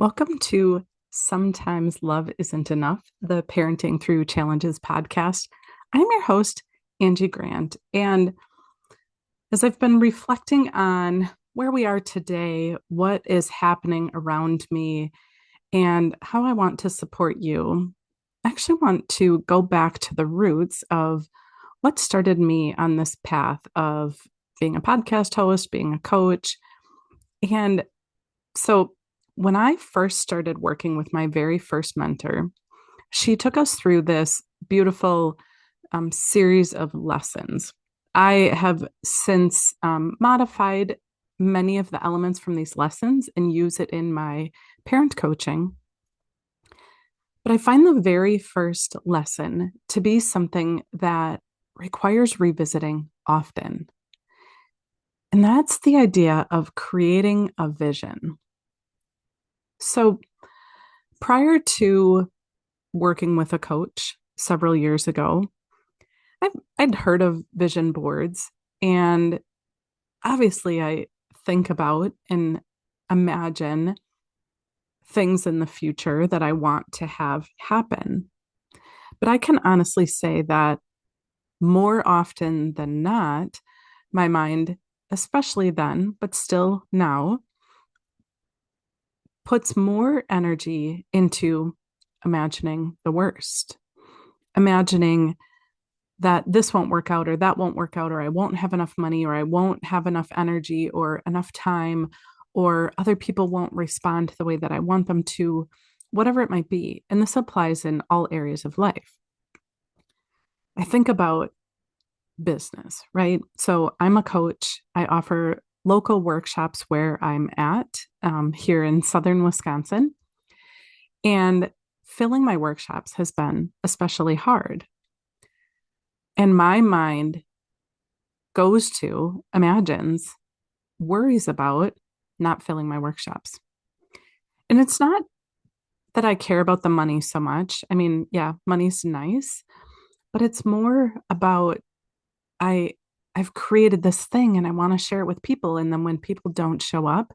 Welcome to Sometimes Love Isn't Enough, the Parenting Through Challenges podcast. I'm your host, Angie Grandt. And as I've been reflecting on where we are today, what is happening around me, and how I want to support you, I actually want to go back to the roots of what started me on this path of being a podcast host, being a coach. And so when I first started working with my very first mentor, she took us through this beautiful series of lessons. I have since modified many of the elements from these lessons and use it in my parent coaching. But I find the very first lesson to be something that requires revisiting often. And that's the idea of creating a vision. So prior to working with a coach several years ago, I'd heard of vision boards, and obviously I think about and imagine things in the future that I want to have happen. But I can honestly say that more often than not, my mind, especially then, but still now, puts more energy into imagining the worst, imagining that this won't work out or that won't work out, or I won't have enough money, or I won't have enough energy or enough time, or other people won't respond the way that I want them to, whatever it might be. And this applies in all areas of life. I think about business, right? So I'm a coach. I offer local workshops where I'm at here in southern Wisconsin. And filling my workshops has been especially hard. And my mind imagines, worries about not filling my workshops. And it's not that I care about the money so much. I mean, yeah, money's nice, but it's more about I I've created this thing and I want to share it with people. And then when people don't show up,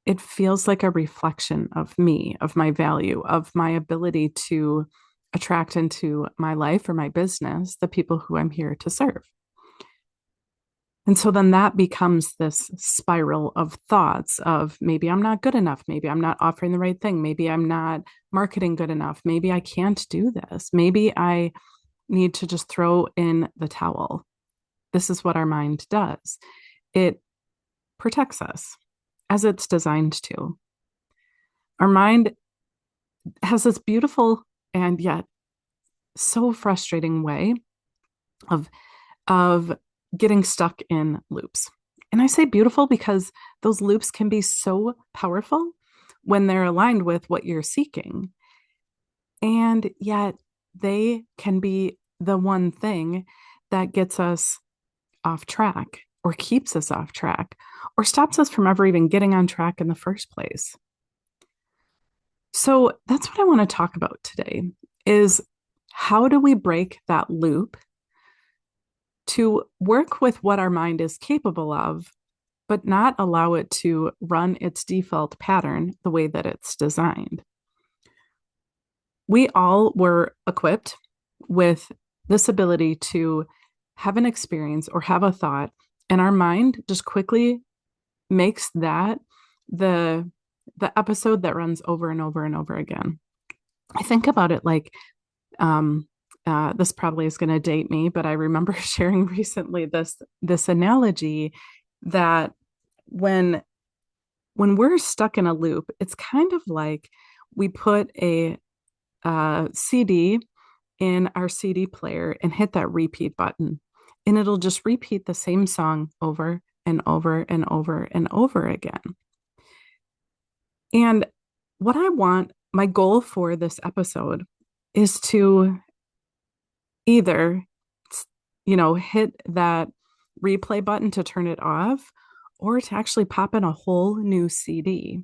it feels like a reflection of me, of my value, of my ability to attract into my life or my business the people who I'm here to serve. And so then that becomes this spiral of thoughts of maybe I'm not good enough. Maybe I'm not offering the right thing. Maybe I'm not marketing good enough. Maybe I can't do this. Maybe I need to just throw in the towel. This is what our mind does. It protects us as it's designed to. Our mind has this beautiful and yet so frustrating way of getting stuck in loops. And I say beautiful because those loops can be so powerful when they're aligned with what you're seeking. And yet they can be the one thing that gets us off track or keeps us off track or stops us from ever even getting on track in the first place. So that's what I want to talk about today is how do we break that loop to work with what our mind is capable of, but not allow it to run its default pattern the way that it's designed. We all were equipped with this ability to have an experience or have a thought, and our mind just quickly makes that the episode that runs over and over and over again. I think about it like this probably is going to date me, but I remember sharing recently this analogy that when we're stuck in a loop, it's kind of like we put a CD in our CD player and hit that repeat button, and it'll just repeat the same song over and over and over and over again. And what my goal for this episode is to either, hit that replay button to turn it off or to actually pop in a whole new CD,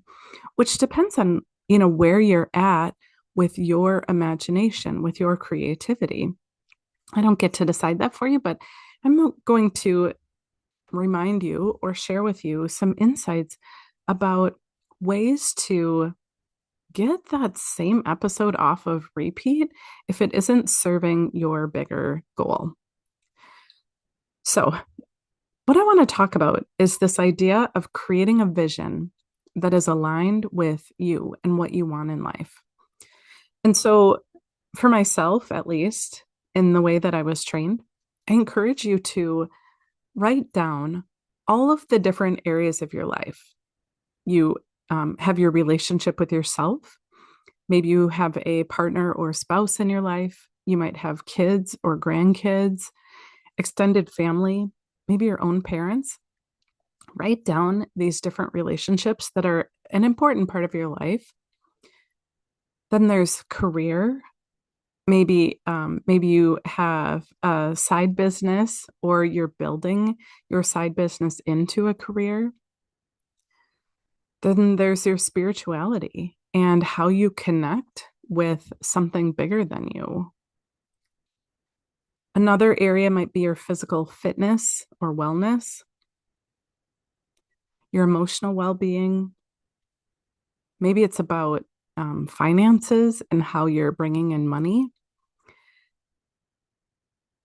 which depends on, where you're at with your imagination, with your creativity. I don't get to decide that for you, but I'm going to remind you or share with you some insights about ways to get that same episode off of repeat if it isn't serving your bigger goal. So, what I want to talk about is this idea of creating a vision that is aligned with you and what you want in life. And so, for myself, at least, in the way that I was trained, I encourage you to write down all of the different areas of your life. You have your relationship with yourself. Maybe you have a partner or spouse in your life. You might have kids or grandkids, extended family, maybe your own parents. Write down these different relationships that are an important part of your life. Then there's career. Maybe you have a side business or you're building your side business into a career. Then there's your spirituality and how you connect with something bigger than you. Another area might be your physical fitness or wellness, your emotional well-being. Maybe it's about finances and how you're bringing in money.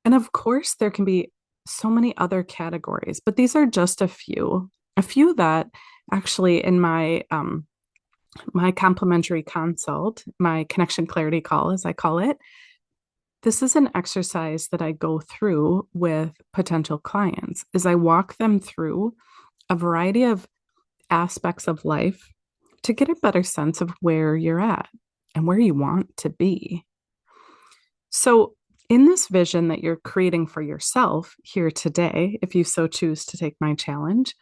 And of course, there can be so many other categories, but these are just a few that actually in my complimentary consult, my connection clarity call, as I call it, this is an exercise that I go through with potential clients, is I walk them through a variety of aspects of life to get a better sense of where you're at and where you want to be. So, in this vision that you're creating for yourself here today, if you so choose to take my challenge,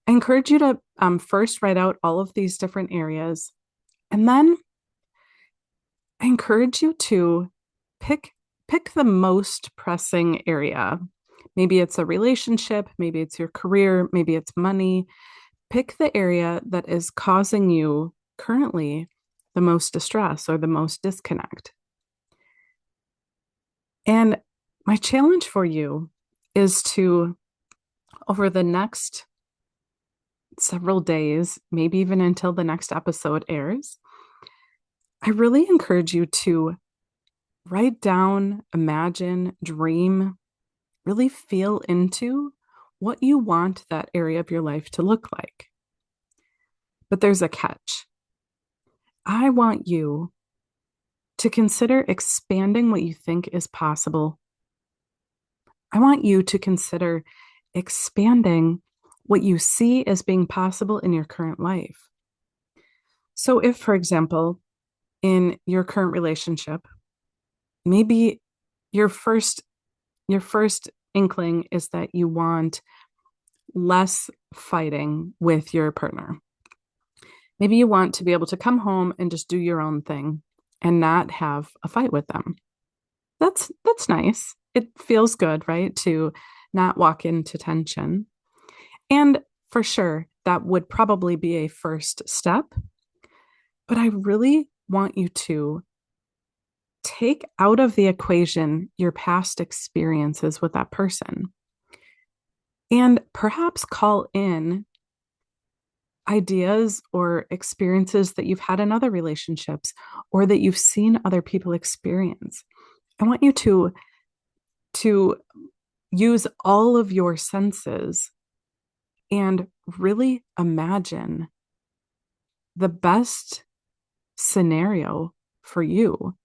I encourage you to first write out all of these different areas. And then I encourage you to pick the most pressing area. Maybe it's a relationship, maybe it's your career, maybe it's money. Pick the area that is causing you currently the most distress or the most disconnect. And my challenge for you is to, over the next several days, maybe even until the next episode airs, I really encourage you to write down, imagine, dream, really feel into what you want that area of your life to look like. But there's a catch. I want you to consider expanding what you think is possible. I want you to consider expanding what you see as being possible in your current life. So if, for example, in your current relationship, maybe your first inkling is that you want less fighting with your partner. Maybe you want to be able to come home and just do your own thing and not have a fight with them. That's nice. It feels good, right? To not walk into tension. And for sure, that would probably be a first step. But I really want you to take out of the equation your past experiences with that person and perhaps call in ideas or experiences that you've had in other relationships or that you've seen other people experience. I want you to use all of your senses and really imagine the best scenario for you,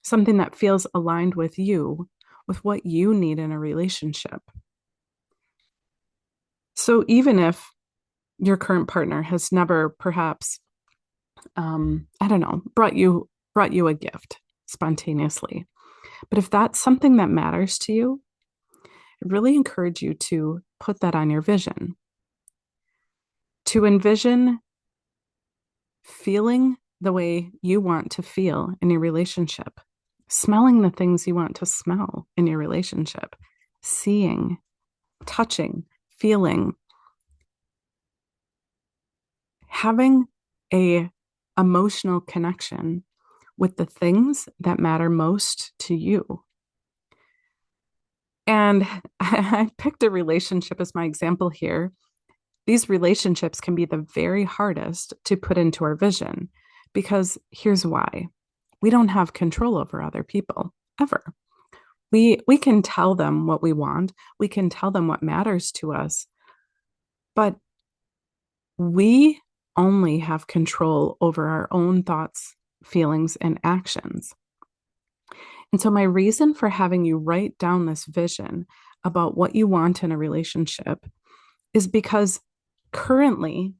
something that feels aligned with you, with what you need in a relationship. So even if your current partner has never perhaps, I don't know, brought you a gift spontaneously, but if that's something that matters to you, I really encourage you to put that on your vision. To envision feeling the way you want to feel in your relationship, smelling the things you want to smell in your relationship, seeing, touching, feeling, having a emotional connection with the things that matter most to you. And I picked a relationship as my example here. These relationships can be the very hardest to put into our vision Because here's why. We don't have control over other people ever. We can tell them what we want. We can tell them what matters to us, but we only have control over our own thoughts, feelings, and actions. And so my reason for having you write down this vision about what you want in a relationship is because currently,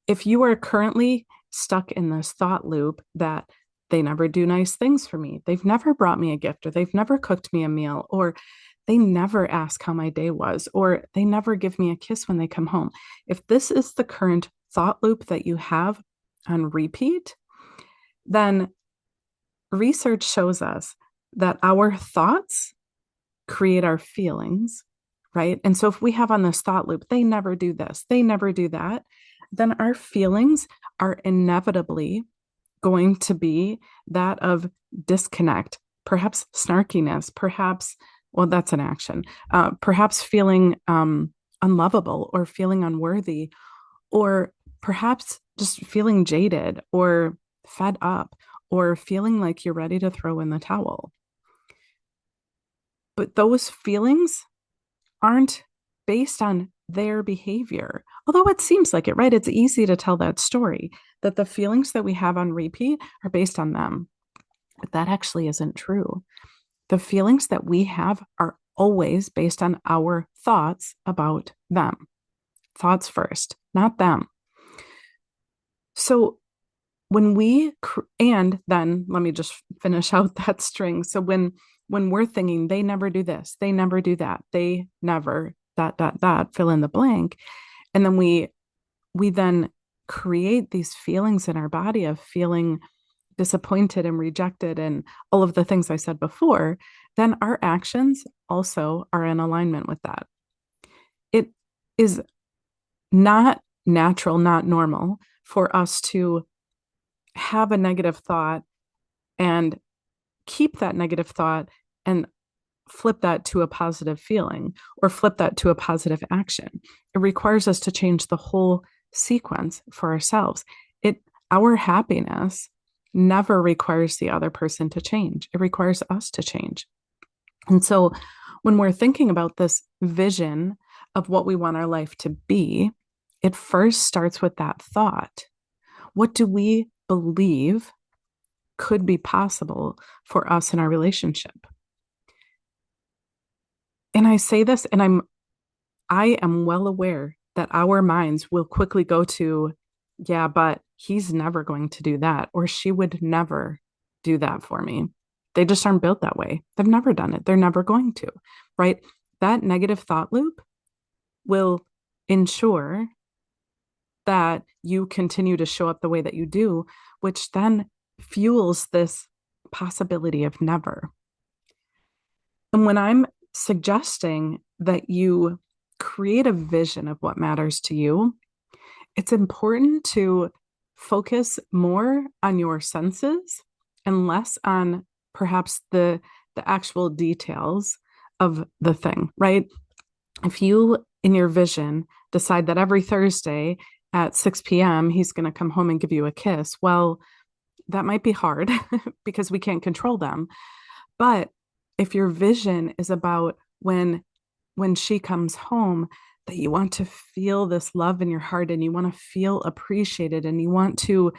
if you are currently stuck in this thought loop that they never do nice things for me, they've never brought me a gift, or they've never cooked me a meal, or they never ask how my day was, or they never give me a kiss when they come home. If this is the current thought loop that you have on repeat, then research shows us that our thoughts create our feelings, right? And so if we have on this thought loop, they never do this, they never do that, then our feelings are inevitably going to be that of disconnect, perhaps snarkiness, perhaps, well, that's an action, perhaps feeling unlovable or feeling unworthy, or perhaps just feeling jaded or fed up or feeling like you're ready to throw in the towel. But those feelings aren't based on their behavior, although it seems like it, right? It's easy to tell that story that the feelings that we have on repeat are based on them. But that actually isn't true. The feelings that we have are always based on our thoughts about them. Thoughts first, not them. So when we, and then let me just finish out that string. So when we're thinking, they never do this, they never do that, they never, fill in the blank. And then we then create these feelings in our body of feeling disappointed and rejected and all of the things I said before, then our actions also are in alignment with that. It is not natural, not normal for us to have a negative thought and keep that negative thought and flip that to a positive feeling or flip that to a positive action. It requires us to change the whole sequence for ourselves. Our happiness never requires the other person to change. It requires us to change. And so when we're thinking about this vision of what we want our life to be, it first starts with that thought. What do we believe could be possible for us in our relationship? And I say this, and I am well aware that our minds will quickly go to, yeah, but he's never going to do that, or she would never do that for me. They just aren't built that way. They've never done it. They're never going to, right? That negative thought loop will ensure that you continue to show up the way that you do, which then fuels this possibility of never. And when I'm suggesting that you create a vision of what matters to you, it's important to focus more on your senses and less on perhaps the actual details of the thing, right? If you, in your vision, decide that every Thursday at 6 p.m., he's going to come home and give you a kiss, well, that might be hard because we can't control them. But if your vision is about when she comes home, that you want to feel this love in your heart and you want to feel appreciated and you want to,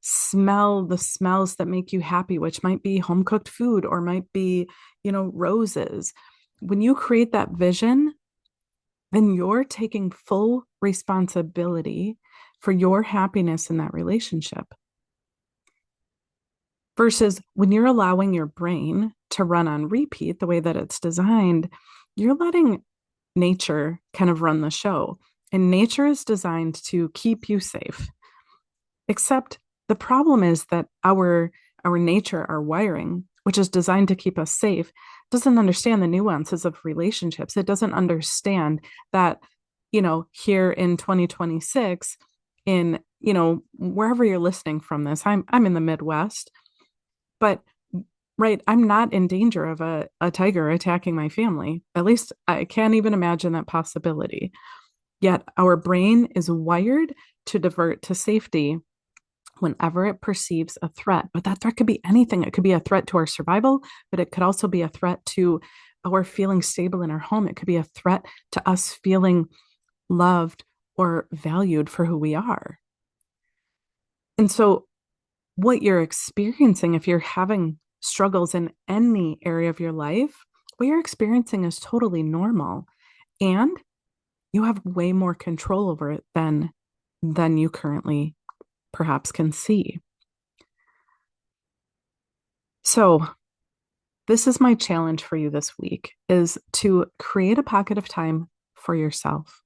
smell the smells that make you happy, which might be home cooked food or might be, roses. When you create that vision, then you're taking full responsibility for your happiness in that relationship. Versus when you're allowing your brain to run on repeat the way that it's designed, you're letting nature kind of run the show. And nature is designed to keep you safe. Except the problem is that our nature, our wiring, which is designed to keep us safe, doesn't understand the nuances of relationships. It doesn't understand that, here in 2026, in, wherever you're listening from this, I'm in the Midwest, but right, I'm not in danger of a tiger attacking my family. At least I can't even imagine that possibility. Yet our brain is wired to divert to safety whenever it perceives a threat. But that threat could be anything. It could be a threat to our survival, but it could also be a threat to our feeling stable in our home. It could be a threat to us feeling loved or valued for who we are. And so, what you're experiencing, if you're having struggles in any area of your life, what you're experiencing is totally normal. And you have way more control over it than you currently perhaps can see. So, this is my challenge for you this week is to create a pocket of time for yourself.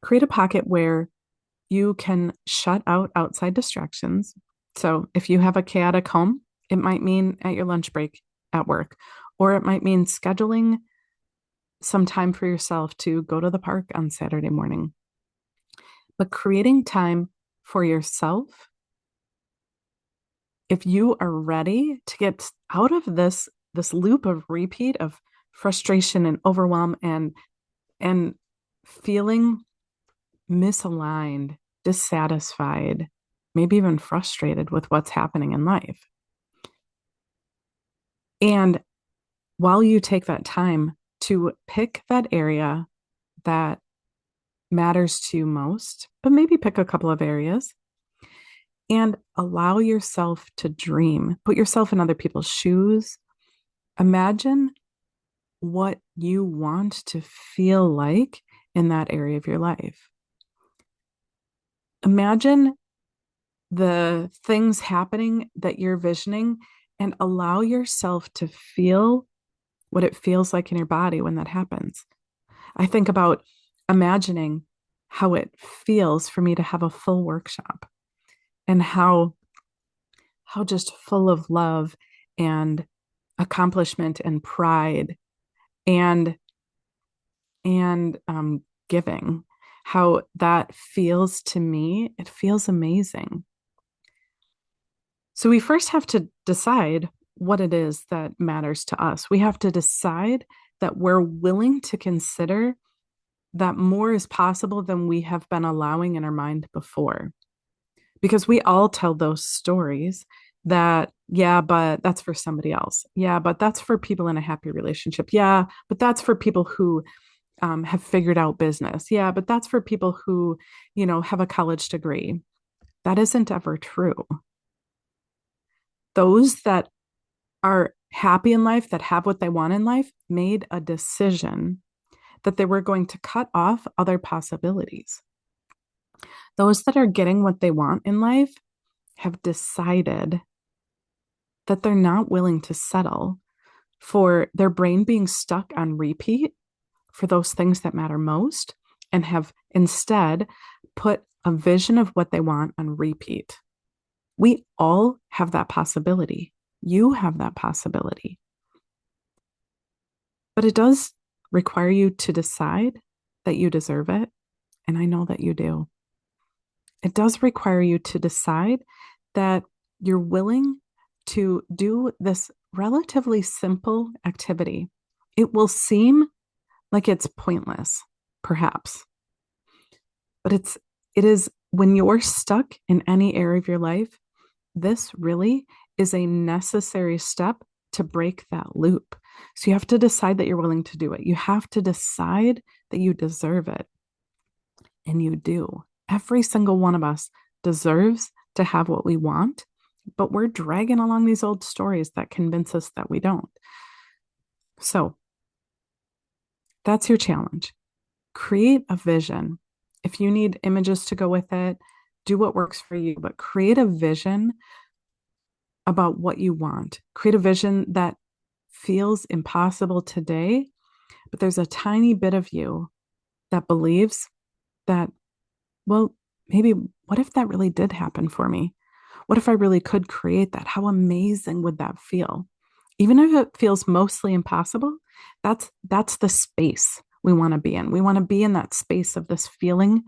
Create a pocket where you can shut out outside distractions. So if you have a chaotic home, it might mean at your lunch break at work, or it might mean scheduling some time for yourself to go to the park on Saturday morning. But creating time for yourself, if you are ready to get out of this loop of repeat of frustration and overwhelm and feeling misaligned, dissatisfied, maybe even frustrated with what's happening in life. And while you take that time to pick that area that matters to you most, but maybe pick a couple of areas and allow yourself to dream, put yourself in other people's shoes. Imagine what you want to feel like in that area of your life. Imagine the things happening that you're visioning and allow yourself to feel what it feels like in your body when that happens. I think about imagining how it feels for me to have a full workshop and how just full of love and accomplishment and pride and giving, how that feels to me. It feels amazing. So we first have to decide what it is that matters to us. We have to decide that we're willing to consider that more is possible than we have been allowing in our mind before. Because we all tell those stories that, yeah, but that's for somebody else. Yeah, but that's for people in a happy relationship. Yeah, but that's for people who have figured out business. Yeah, but that's for people who, have a college degree. That isn't ever true. Those that are happy in life, that have what they want in life, made a decision that they were going to cut off other possibilities. Those that are getting what they want in life have decided that they're not willing to settle for their brain being stuck on repeat for those things that matter most and have instead put a vision of what they want on repeat. We all have that possibility. You have that possibility. But it does require you to decide that you deserve it. And I know that you do. It does require you to decide that you're willing to do this relatively simple activity. It will seem like it's pointless, perhaps, but it is when you're stuck in any area of your life, this really is a necessary step to break that loop. So you have to decide that you're willing to do it. You have to decide that you deserve it. And you do. Every single one of us deserves to have what we want, but we're dragging along these old stories that convince us that we don't. So that's your challenge. Create a vision. If you need images to go with it, do what works for you, but create a vision about what you want. Create a vision that feels impossible today, but there's a tiny bit of you that believes that, well, maybe what if that really did happen for me? What if I really could create that? How amazing would that feel? Even if it feels mostly impossible, that's the space we want to be in. We want to be in that space of this feeling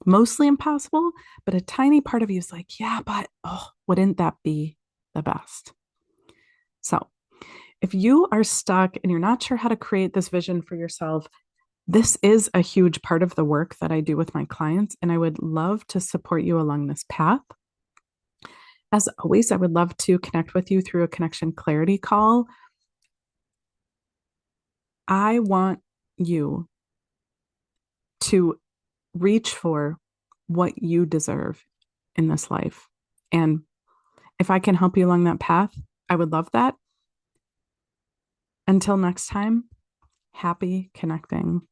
mostly impossible, but a tiny part of you is like, yeah, but wouldn't that be the best? So if you are stuck and you're not sure how to create this vision for yourself, this is a huge part of the work that I do with my clients, and I would love to support you along this path. As always, I would love to connect with you through a connection clarity call. I want you to reach for what you deserve in this life. And if I can help you along that path, I would love that. Until next time, happy connecting.